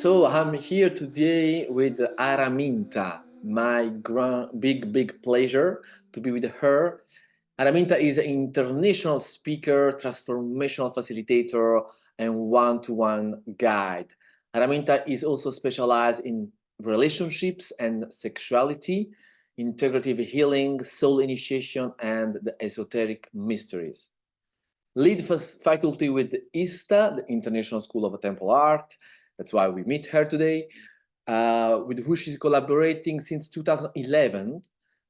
So I'm here today with Araminta. My big pleasure to be with her. Araminta is an international speaker, transformational facilitator, and one-to-one guide. Araminta is also specialized in relationships and sexuality, integrative healing, soul initiation, and the esoteric mysteries. Lead faculty with ISTA, the International School of Temple Art. That's why we meet her today, with who she's collaborating since 2011.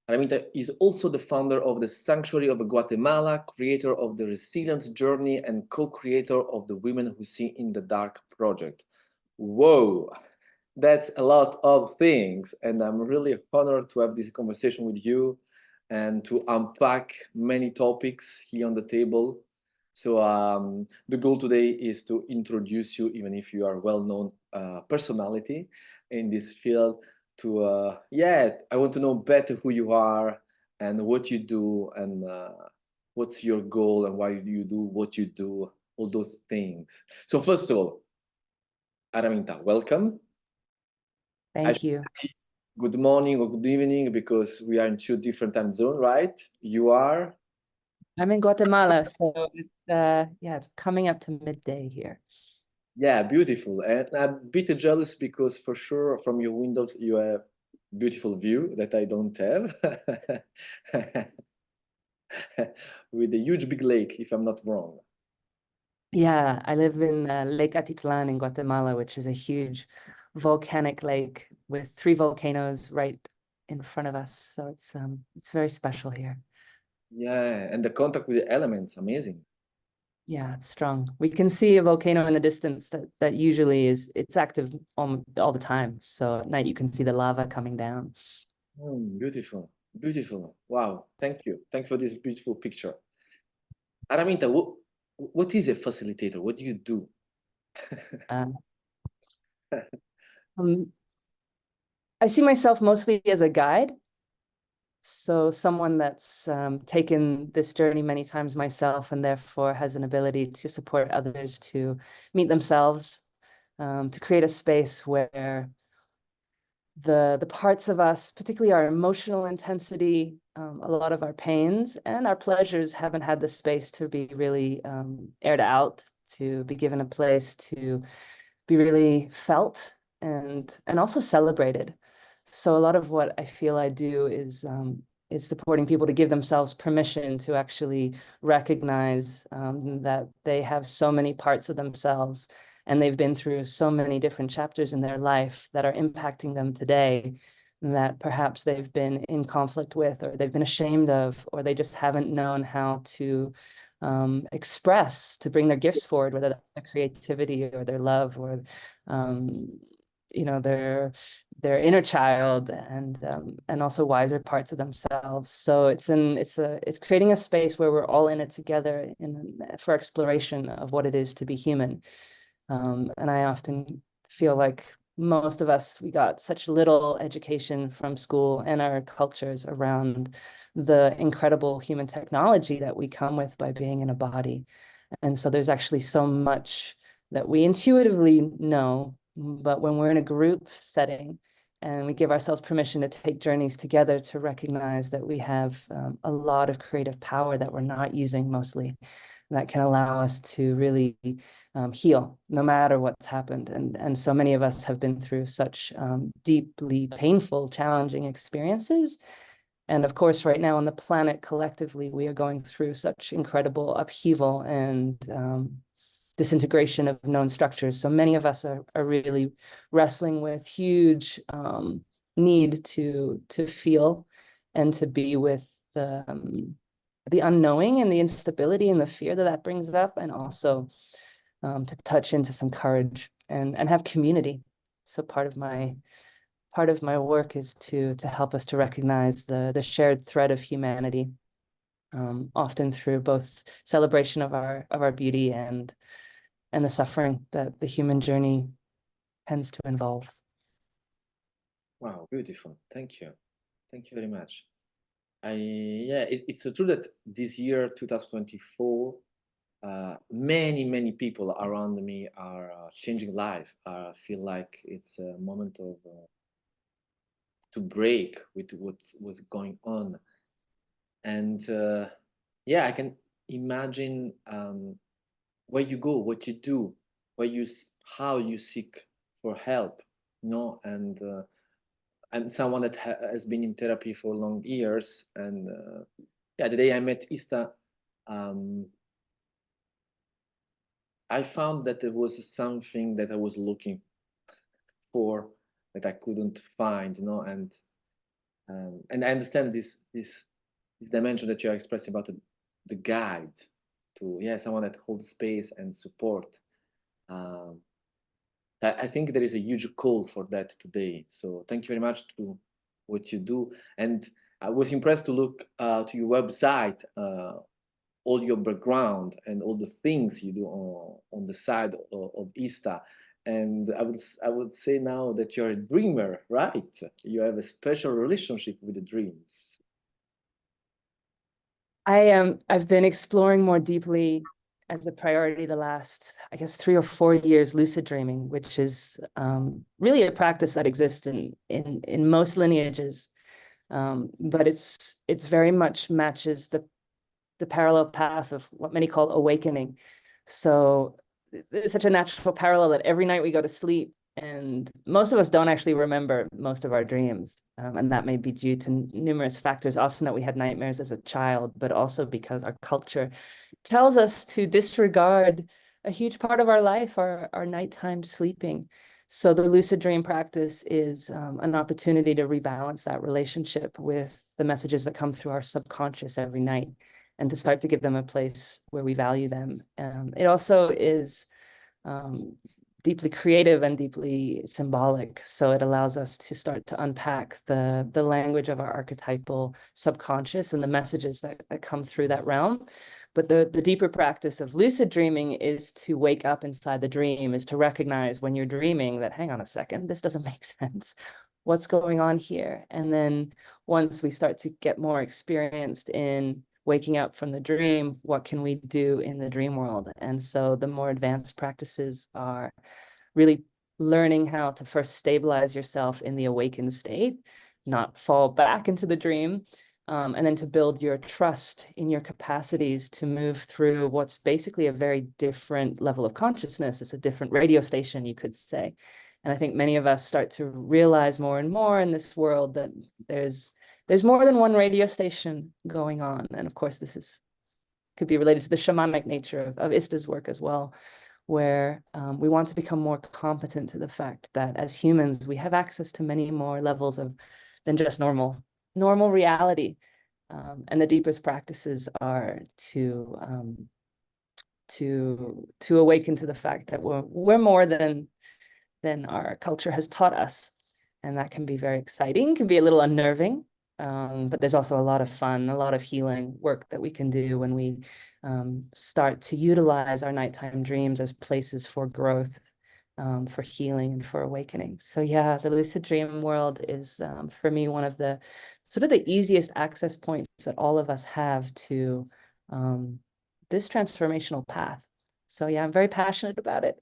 Araminta is also the founder of the Sanctuary of Guatemala, creator of the Resilience Journey, and co-creator of the Women Who See in the Dark project. Whoa, that's a lot of things. And I'm really honored to have this conversation with you and to unpack many topics here on the table. So the goal today is to introduce you, even if you are a well-known personality in this field, to, I want to know better who you are and what you do and what's your goal and why you do what you do, all those things. So first of all, Araminta, welcome. Thank you. Good morning or good evening, because we are in two different time zones, right? You are? I'm in Guatemala, so it's it's coming up to midday here. Yeah, beautiful. And I'm a bit jealous because for sure from your windows you have beautiful view that I don't have. With a huge big lake, if I'm not wrong. Yeah, I live in Lake Atitlan in Guatemala, which is a huge volcanic lake with 3 volcanoes right in front of us. So it's very special here. Yeah, and the contact with the elements, amazing. Yeah, it's strong. We can see a volcano in the distance that usually it's active all the time. So at night you can see the lava coming down. Beautiful, beautiful. Wow, thank you. Thank you for this beautiful picture. Araminta, what is a facilitator? What do you do? I see myself mostly as a guide. So someone that's taken this journey many times myself and therefore has an ability to support others to meet themselves, to create a space where the parts of us, particularly our emotional intensity, a lot of our pains and our pleasures haven't had the space to be really aired out, to be given a place to be really felt and also celebrated. So a lot of what I feel I do is supporting people to give themselves permission to actually recognize that they have so many parts of themselves and they've been through so many different chapters in their life that are impacting them today that perhaps they've been in conflict with, or they've been ashamed of, or they just haven't known how to express, to bring their gifts forward, whether that's their creativity or their love or their inner child and also wiser parts of themselves. So it's creating a space where we're all in it together for exploration of what it is to be human. And I often feel like most of us, we got such little education from school and our cultures around the incredible human technology that we come with by being in a body. And so there's actually so much that we intuitively know, but when we're in a group setting and we give ourselves permission to take journeys together, to recognize that we have a lot of creative power that we're not using mostly, that can allow us to really heal no matter what's happened. And so many of us have been through such deeply painful, challenging experiences. And of course, right now on the planet, collectively, we are going through such incredible upheaval and disintegration of known structures. So many of us are really wrestling with huge need to feel and to be with the unknowing and the instability and the fear that brings up, and also to touch into some courage and have community. So part of my work is to help us to recognize the shared thread of humanity, often through both celebration of our beauty and the suffering that the human journey tends to involve. Wow, beautiful. Thank you. Thank you very much. It's true that this year, 2024, many people around me are changing life. Feel like it's a moment of to break with what was going on. And yeah, I can imagine where you go, what you do, how you seek for help, you know. And I'm someone that has been in therapy for long years, and yeah, the day I met ISTA, I found that there was something that I was looking for that I couldn't find, you know. And I understand this dimension that you're expressing about the guide to, yeah, someone that holds space and support. Um, I think there is a huge call for that today. So thank you very much to what you do. And I was impressed to look to your website, all your background and all the things you do on the side of ISTA. And I would say now that you're a dreamer, right? You have a special relationship with the dreams. I've been exploring more deeply as a priority the last, I guess, 3 or 4 years, lucid dreaming, which is really a practice that exists in most lineages, but it's very much matches the parallel path of what many call awakening. So there's such a natural parallel that every night we go to sleep, and most of us don't actually remember most of our dreams. And that may be due to numerous factors, often that we had nightmares as a child, but also because our culture tells us to disregard a huge part of our life, our nighttime sleeping. So the lucid dream practice is an opportunity to rebalance that relationship with the messages that come through our subconscious every night, and to start to give them a place where we value them. It also is deeply creative and deeply symbolic. So it allows us to start to unpack the language of our archetypal subconscious and the messages that come through that realm. But the deeper practice of lucid dreaming is to wake up inside the dream, is to recognize when you're dreaming that, hang on a second, this doesn't make sense. What's going on here? And then once we start to get more experienced in waking up from the dream, what can we do in the dream world? And so the more advanced practices are really learning how to first stabilize yourself in the awakened state, not fall back into the dream, and then to build your trust in your capacities to move through what's basically a very different level of consciousness. It's a different radio station, you could say. And I think many of us start to realize more and more in this world that there's more than one radio station going on. And of course, this could be related to the shamanic nature of ISTA's work as well, where we want to become more competent to the fact that as humans, we have access to many more levels than just normal reality. And the deepest practices are to awaken to the fact that we're more than our culture has taught us. And that can be very exciting, can be a little unnerving. But there's also a lot of fun, a lot of healing work that we can do when we start to utilize our nighttime dreams as places for growth, for healing and for awakening. So yeah, the lucid dream world is for me one of the sort of the easiest access points that all of us have to this transformational path. So yeah, I'm very passionate about it.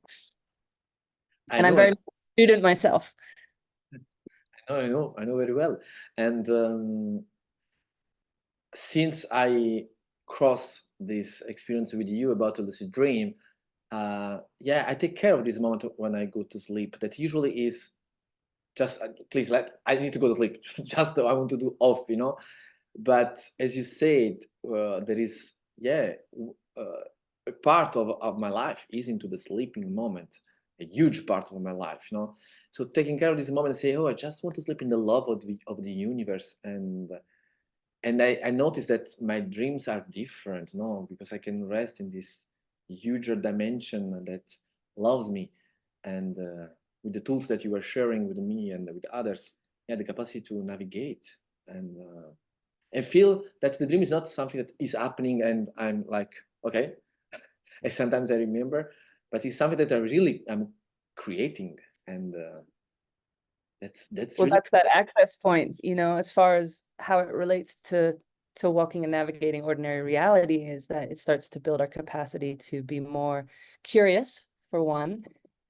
And I'm very much a student myself. I know very well. And since I crossed this experience with you about a lucid dream, yeah, I take care of this moment when I go to sleep. That usually is just, please, I need to go to sleep. Just I want to do off, you know. But as you said, there is, yeah, a part of my life is into the sleeping moment, a huge part of my life, you know. So taking care of this moment and say, oh, I just want to sleep in the love of the universe. And I noticed that my dreams are different, no, because I can rest in this huger dimension that loves me. And with the tools that you are sharing with me and with others, yeah, the capacity to navigate and feel that the dream is not something that is happening and I'm like, okay, and sometimes I remember, but it's something that I'm creating. And that's Well, really that's that access point, you know, as far as how it relates to to walking and navigating ordinary reality is that it starts to build our capacity to be more curious, for one,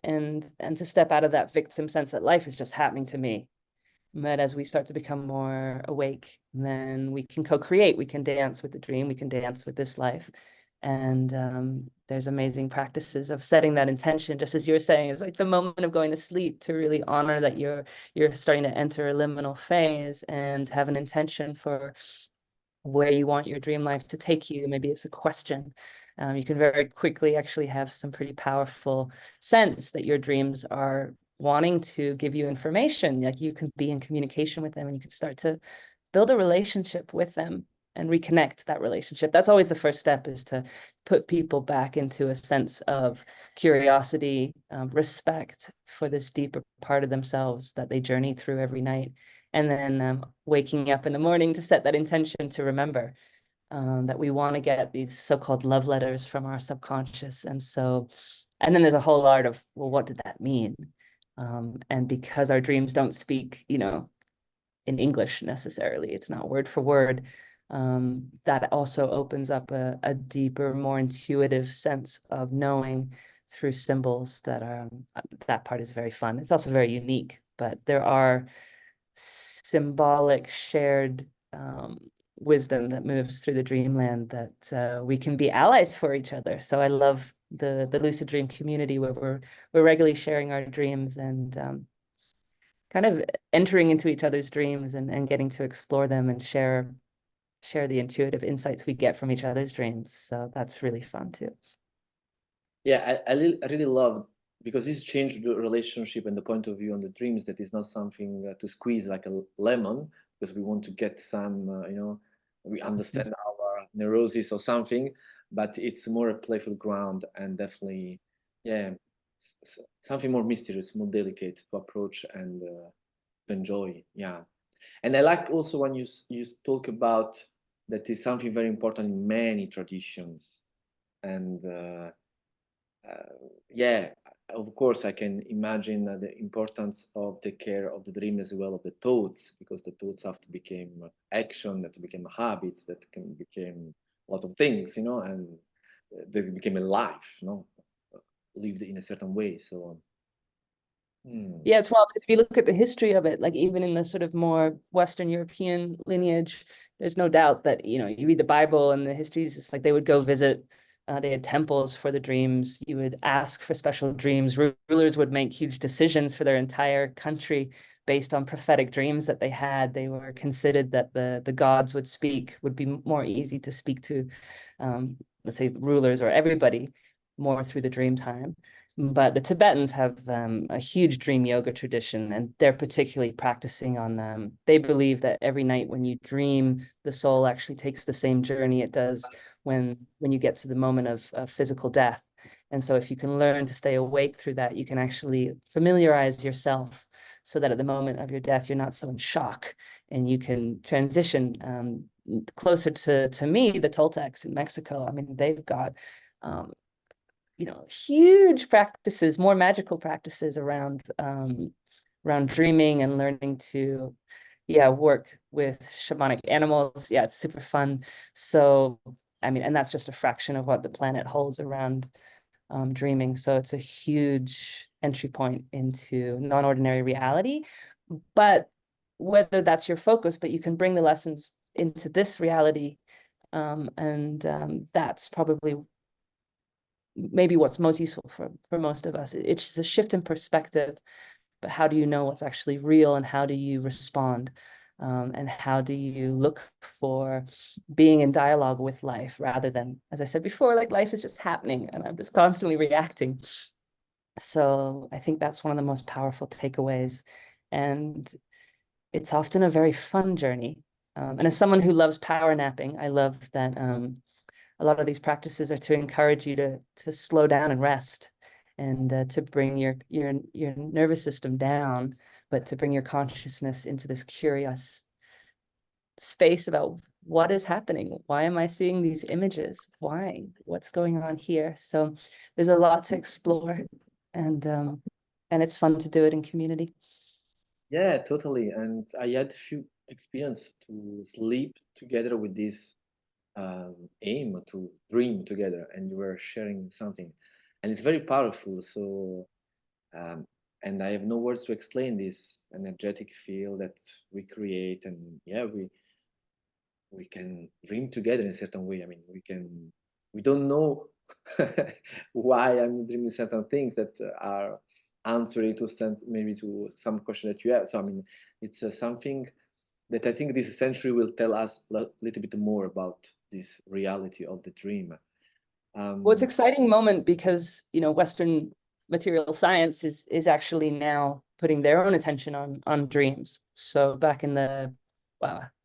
and to step out of that victim sense that life is just happening to me. But as we start to become more awake, then we can co-create, we can dance with the dream, we can dance with this life. And there's amazing practices of setting that intention, just as you were saying, it's like the moment of going to sleep, to really honor that you're starting to enter a liminal phase and have an intention for where you want your dream life to take you. Maybe it's a question. You can very quickly actually have some pretty powerful sense that your dreams are wanting to give you information. Like you can be in communication with them and you can start to build a relationship with them and reconnect that relationship. That's always the first step, is to put people back into a sense of curiosity, respect for this deeper part of themselves that they journey through every night. And then waking up in the morning to set that intention to remember that we want to get these so-called love letters from our subconscious. And then there's a whole art of, well, what did that mean? And because our dreams don't speak, in English necessarily, it's not word for word, that also opens up a deeper, more intuitive sense of knowing through symbols that part is very fun. It's also very unique, but there are symbolic shared wisdom that moves through the dreamland that we can be allies for each other. So I love the lucid dream community, where we're regularly sharing our dreams and kind of entering into each other's dreams and getting to explore them and share the intuitive insights we get from each other's dreams. So that's really fun too. Yeah, I really love, because this changed the relationship and the point of view on the dreams, that is not something to squeeze like a lemon, because we want to get some, we understand our neurosis or something, but it's more a playful ground, and definitely, yeah, something more mysterious, more delicate to approach and to enjoy. Yeah. And I like also when you talk about that is something very important in many traditions. And yeah, of course, I can imagine the importance of the care of the dream as well, of the thoughts, because the thoughts have to become action, that became habits, that can become a lot of things, and they became a life, lived in a certain way. So, yeah, it's wild because if you look at the history of it, like even in the sort of more Western European lineage, there's no doubt that, you read the Bible and the histories, it's like they would go visit, they had temples for the dreams. You would ask for special dreams. Rulers would make huge decisions for their entire country based on prophetic dreams that they had. They were considered that the gods would be more easy to speak to, let's say, rulers or everybody more through the dream time. But the Tibetans have a huge dream yoga tradition, and they're particularly practicing on them. They believe that every night when you dream, the soul actually takes the same journey it does when you get to the moment of physical death. And so if you can learn to stay awake through that, you can actually familiarize yourself so that at the moment of your death, you're not so in shock, and you can transition closer to me, the Toltecs in Mexico. I mean, they've got huge practices, more magical practices around dreaming and learning to, work with shamanic animals. Yeah, it's super fun. So, I mean, and that's just a fraction of what the planet holds around dreaming. So it's a huge entry point into non-ordinary reality. But whether that's your focus, but you can bring the lessons into this reality. And that's probably maybe what's most useful for most of us. It's just a shift in perspective, but how do you know what's actually real, and how do you respond? And how do you look for being in dialogue with life, rather than, as I said before, like life is just happening and I'm just constantly reacting. So I think that's one of the most powerful takeaways. And it's often a very fun journey. And as someone who loves power napping, I love that a lot of these practices are to encourage you to slow down and rest, and to bring your nervous system down, but to bring your consciousness into this curious space about what is happening. Why am I seeing these images? Why? What's going on here? So there's a lot to explore, and it's fun to do it in community. yeah, totally. And I had experience to sleep together with this aim to dream together, and you were sharing something, and it's very powerful. So, and I have no words to explain this energetic field that we create, and yeah, we can dream together in a certain way. I mean, we don't know why I'm dreaming certain things that are answering to maybe to some question that you have. So I mean, it's something that I think this century will tell us a little bit more about this reality of the dream. Well, it's an exciting moment because, you know, Western material science is actually now putting their own attention on dreams. So back in the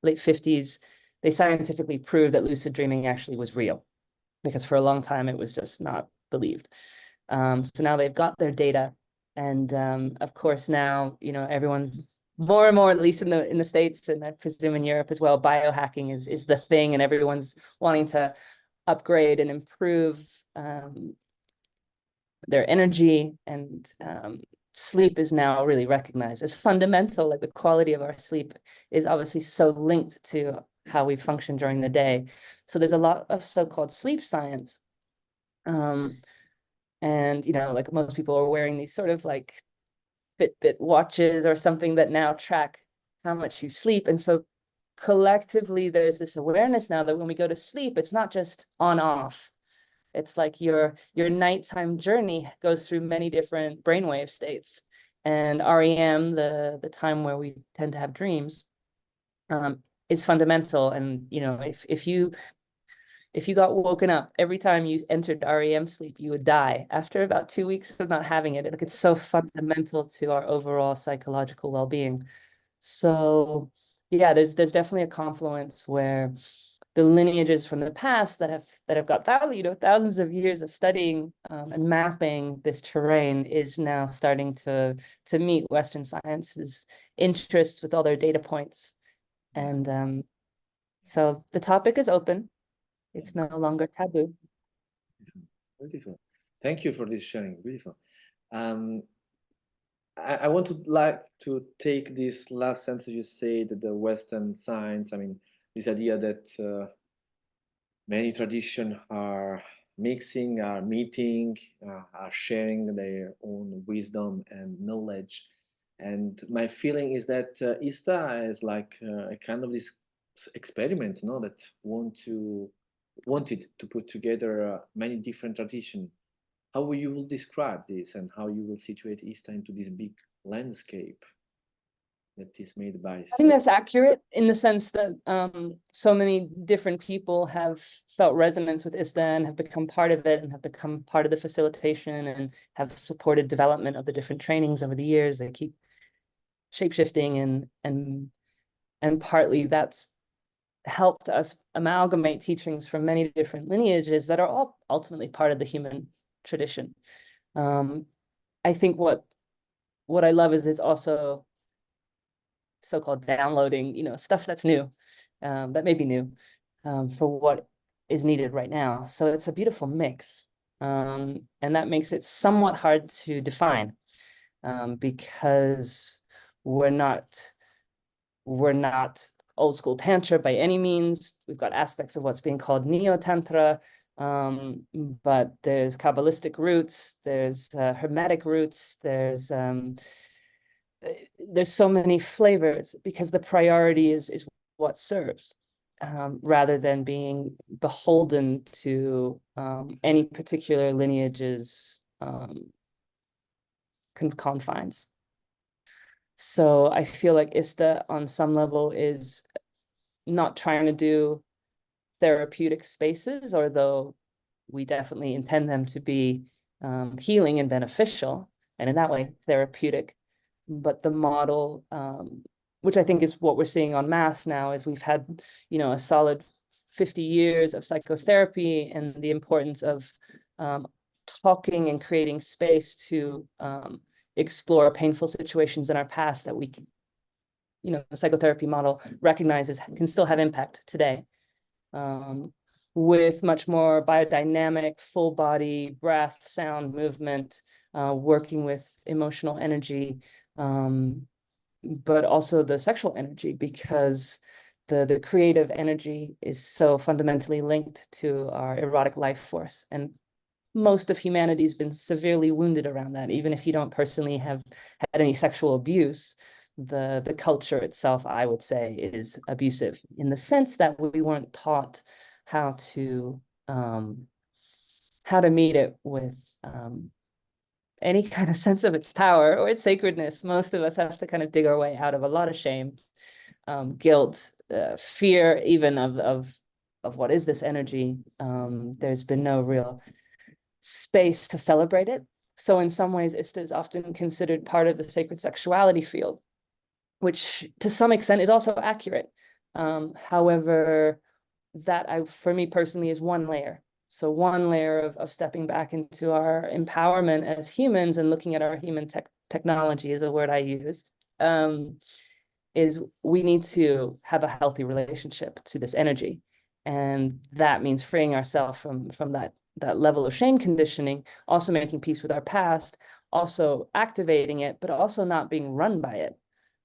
late 50s, they scientifically proved that lucid dreaming actually was real, because for a long time it was just not believed. So now they've got their data, and of course now, you know, everyone's more and more, at least in the States, and I presume in Europe as well, biohacking is the thing, and everyone's wanting to upgrade and improve their energy, and sleep is now really recognized as fundamental. Like the quality of our sleep is obviously so linked to how we function during the day. So there's a lot of so-called sleep science. And, you know, like most people are wearing these sort of like Fitbit watches or something that now track how much you sleep. And so collectively, there's this awareness now that when we go to sleep, it's not just on off. It's like your nighttime journey goes through many different brainwave states. And REM, the time where we tend to have dreams, is fundamental. And, you know, if you got woken up every time you entered REM sleep, you would die after about 2 weeks of not having it. Like, it's so fundamental to our overall psychological well-being. So yeah, there's definitely a confluence where the lineages from the past that have got thousands of years of studying and mapping this terrain is now starting to meet Western science's interests with all their data points. And so the topic is open. It's no longer taboo. Beautiful. Thank you for this sharing. Beautiful. I want to like to take this last sentence you said, the Western science. I mean, this idea that many traditions are mixing, are meeting, are sharing their own wisdom and knowledge. And my feeling is that ISTA is like a kind of this experiment, no, that wanted to put together many different traditions. How will you describe this, and how you will situate ISTA into this big landscape that is made by? I think that's accurate in the sense that so many different people have felt resonance with ISTA and have become part of it and have become part of the facilitation and have supported development of the different trainings over the years. They keep shapeshifting, and partly that's helped us amalgamate teachings from many different lineages that are all ultimately part of the human tradition. I think what I love is it's also so-called downloading, you know, stuff that's new, that may be new for what is needed right now. So it's a beautiful mix, and that makes it somewhat hard to define, because we're not old school tantra by any means. We've got aspects of what's being called neo-tantra, but there's Kabbalistic roots, there's Hermetic roots, there's so many flavors, because the priority is what serves, rather than being beholden to any particular lineage's confines. So I feel like ISTA on some level is not trying to do therapeutic spaces, although we definitely intend them to be healing and beneficial, and in that way therapeutic. But the model, which I think is what we're seeing en masse now, is we've had, you know, a solid 50 years of psychotherapy, and the importance of talking and creating space to explore painful situations in our past that we can, you know, the psychotherapy model recognizes can still have impact today, with much more biodynamic, full body breath, sound, movement, working with emotional energy, but also the sexual energy, because the creative energy is so fundamentally linked to our erotic life force. And most of humanity has been severely wounded around that. Even if you don't personally have had any sexual abuse, the culture itself, I would say, is abusive in the sense that we weren't taught how to meet it with any kind of sense of its power or its sacredness. Most of us have to kind of dig our way out of a lot of shame, guilt, fear, even of what is this energy. There's been no real space to celebrate it. So in some ways, ISTA is often considered part of the sacred sexuality field, which to some extent is also accurate. However, that for me personally is one layer. So one layer of stepping back into our empowerment as humans and looking at our human technology is a word I use, is we need to have a healthy relationship to this energy. And that means freeing ourselves from that level of shame conditioning, also making peace with our past, also activating it, but also not being run by it.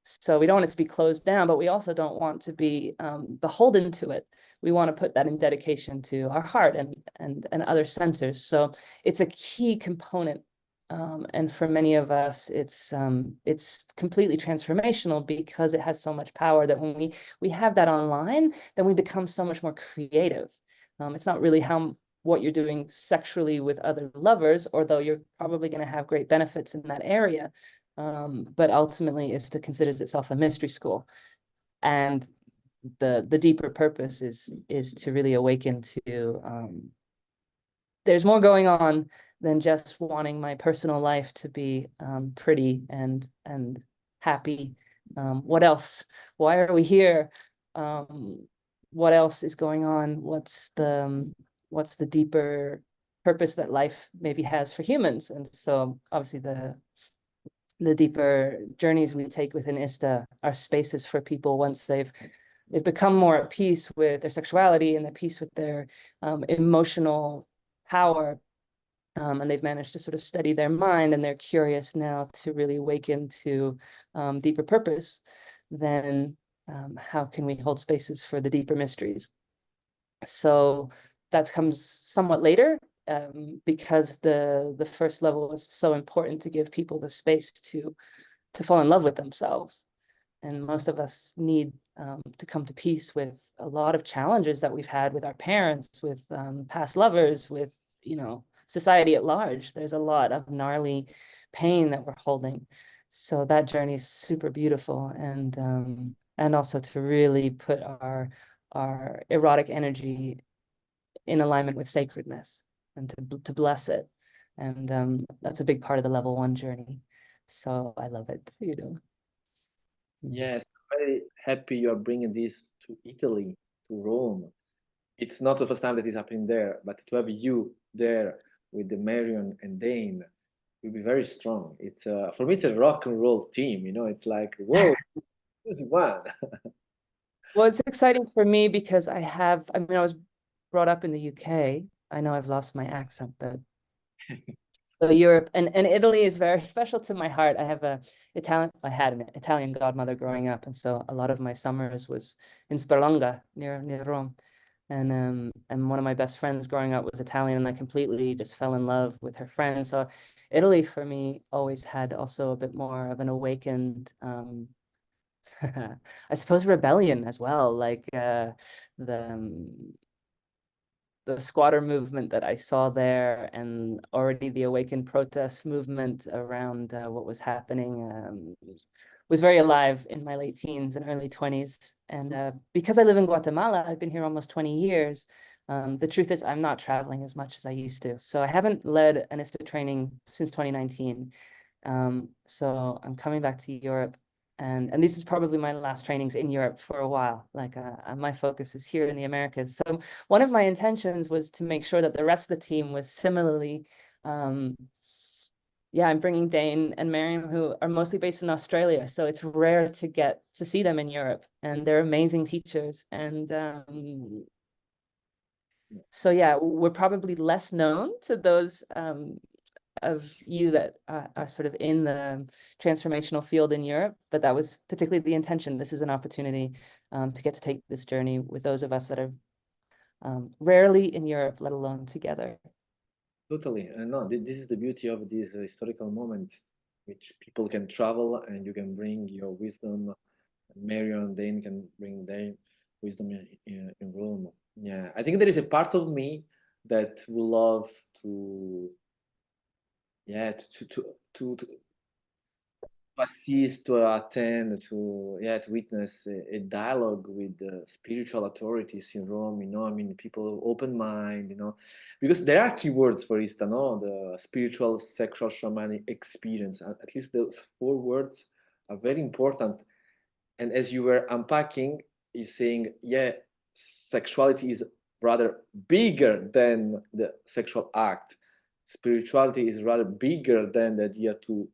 So we don't want it to be closed down, but we also don't want to be beholden to it. We want to put that in dedication to our heart and other centers. So it's a key component. And for many of us, it's completely transformational because it has so much power that when we have that online, then we become so much more creative. It's not really what you're doing sexually with other lovers, although you're probably going to have great benefits in that area. But ultimately, ISTA considers itself a mystery school, and the deeper purpose is to really awaken to there's more going on than just wanting my personal life to be pretty and happy. What else? Why are we here? What else is going on? What's the deeper purpose that life maybe has for humans? And so obviously the deeper journeys we take within ISTA are spaces for people once they've become more at peace with their sexuality and at peace with their emotional power, and they've managed to sort of steady their mind, and they're curious now to really awaken to deeper purpose. Then how can we hold spaces for the deeper mysteries? So that comes somewhat later, because the first level is so important to give people the space to fall in love with themselves. And most of us need to come to peace with a lot of challenges that we've had with our parents, with past lovers, with society at large. There's a lot of gnarly pain that we're holding. So that journey is super beautiful, and also to really put our erotic energy in alignment with sacredness and to bless it. And that's a big part of the level 1 journey. So I love it, Yes, I'm very happy you are bringing this to Italy, to Rome. It's not the first time that is happening there, but to have you there with the Marion and Dane will be very strong. It's for me, it's a rock and roll team. It's like, whoa, who's one? Well, it's exciting for me because I was brought up in the UK. I know I've lost my accent, but so Europe and Italy is very special to my heart. I had an Italian godmother growing up, and so a lot of my summers was in Sperlonga near Rome. And one of my best friends growing up was Italian, and I completely just fell in love with her friends. So Italy for me always had also a bit more of an awakened I suppose rebellion as well, like the the squatter movement that I saw there, and already the awakened protest movement around what was happening was very alive in my late teens and early 20s. And because I live in Guatemala, I've been here almost 20 years. The truth is I'm not traveling as much as I used to. So I haven't led an ISTA training since 2019. So I'm coming back to Europe, and this is probably my last trainings in Europe for a while. Like my focus is here in the Americas. So one of my intentions was to make sure that the rest of the team was similarly, I'm bringing Dane and Miriam, who are mostly based in Australia. So it's rare to get to see them in Europe, and they're amazing teachers. And so yeah, we're probably less known to those of you that are sort of in the transformational field in Europe, but that was particularly the intention. This is an opportunity to get to take this journey with those of us that are rarely in Europe, let alone together. Totally. And no, this is the beauty of this historical moment, which people can travel and you can bring your wisdom. Marion, Dane can bring their wisdom in Rome. Yeah, I think there is a part of me that would love to, yeah, to assist, to attend, to witness a dialogue with the spiritual authorities in Rome. I mean, people open mind, because there are keywords for ISTA, no? The spiritual, sexual, shamanic experience. At least those 4 words are very important. And as you were unpacking, is saying, yeah, sexuality is rather bigger than the sexual act. Spirituality is rather bigger than the idea to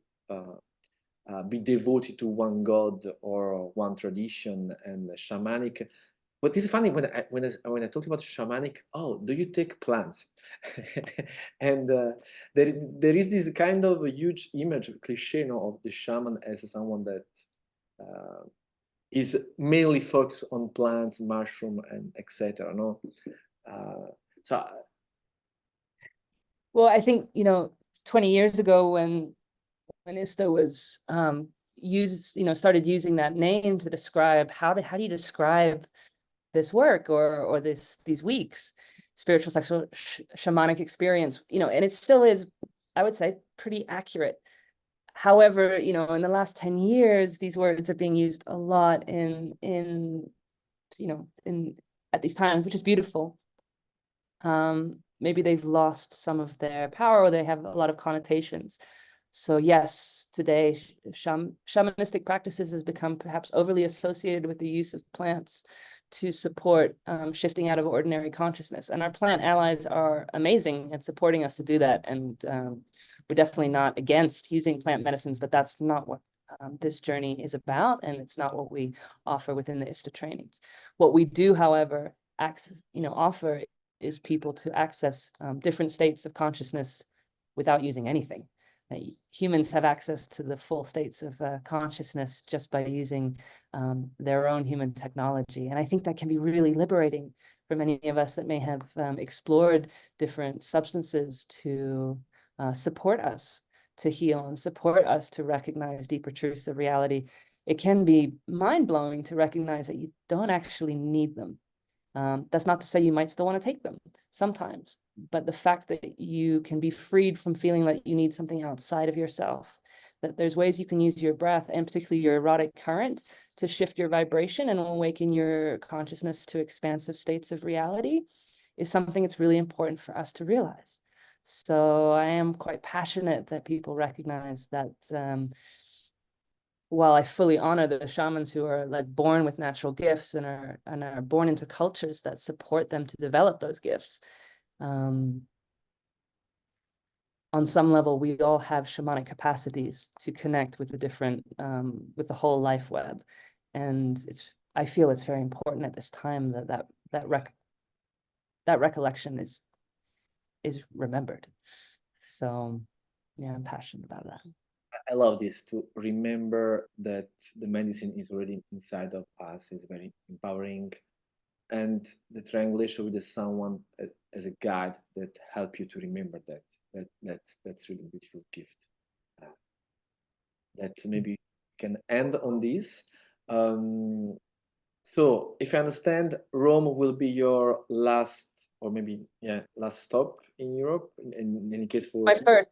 be devoted to one god or one tradition. And shamanic. What is funny when I talk about shamanic, oh, do you take plants? And there is this kind of a huge image, cliche, of the shaman as someone that is mainly focused on plants, mushroom, and etc. No, so well, I think 20 years ago when ISTA was started using that name to describe how do you describe this work or these weeks, spiritual, sexual, shamanic experience, and it still is, I would say, pretty accurate. However, in the last 10 years, these words are being used a lot at these times, which is beautiful. Maybe they've lost some of their power, or they have a lot of connotations. So yes, today shamanistic practices has become perhaps overly associated with the use of plants to support shifting out of ordinary consciousness. And our plant allies are amazing at supporting us to do that. And we're definitely not against using plant medicines, but that's not what this journey is about. And it's not what we offer within the ISTA trainings. What we do, however, offer is people to access different states of consciousness without using anything. Humans have access to the full states of consciousness just by using their own human technology. And I think that can be really liberating for many of us that may have explored different substances to support us to heal and support us to recognize deeper truths of reality. It can be mind-blowing to recognize that you don't actually need them. That's not to say you might still want to take them sometimes, but the fact that you can be freed from feeling that you need something outside of yourself, that there's ways you can use your breath and particularly your erotic current to shift your vibration and awaken your consciousness to expansive states of reality, is something that's really important for us to realize. So I am quite passionate that people recognize that while I fully honor the shamans who are born with natural gifts and are born into cultures that support them to develop those gifts, on some level, we all have shamanic capacities to connect with the different, with the whole life web, and I feel it's very important at this time that recollection is remembered. So yeah, I'm passionate about that. I love this, to remember that the medicine is already inside of us is very empowering, and the triangulation with someone as a guide that help you to remember that's really beautiful gift. That maybe can end on this. So if I understand, Rome will be your last, or maybe last stop in Europe. In any case, for my first.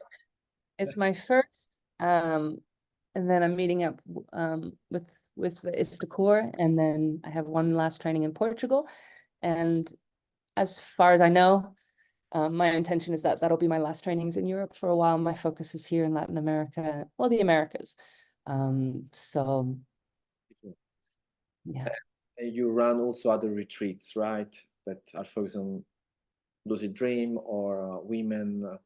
It's my first. And then I'm meeting up with the ISTA core, and then I have one last training in Portugal. And as far as I know, my intention is that that'll be my last trainings in Europe for a while. My focus is here in Latin America, well, the Americas. So yeah. You run also other retreats, right? That are focused on lucid dream or women.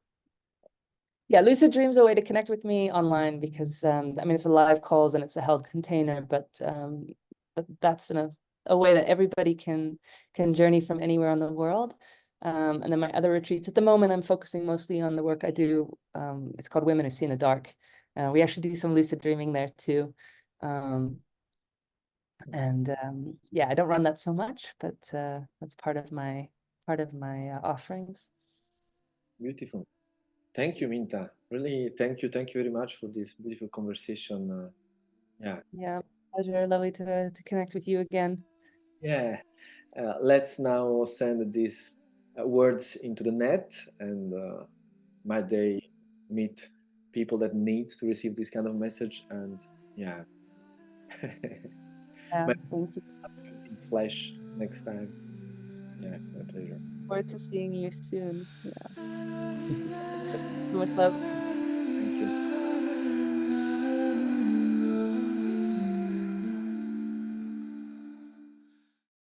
Yeah, Lucid Dream's a way to connect with me online because I mean, it's a live calls and it's a held container, but that's a way that everybody can journey from anywhere in the world. And then my other retreats at the moment, I'm focusing mostly on the work I do. It's called Women Who See in the Dark. We actually do some lucid dreaming there too. And yeah, I don't run that so much, but that's part of my offerings. Beautiful. Thank you, Minta. Really, thank you very much for this beautiful conversation. Yeah, Yeah, pleasure. Lovely to connect with you again. yeah. Let's now send these words into the net, and might they meet people that need to receive this kind of message. And yeah, Yeah, might thank you. in flesh next time. Yeah, my pleasure. Forward to seeing you soon. Yeah. So much love.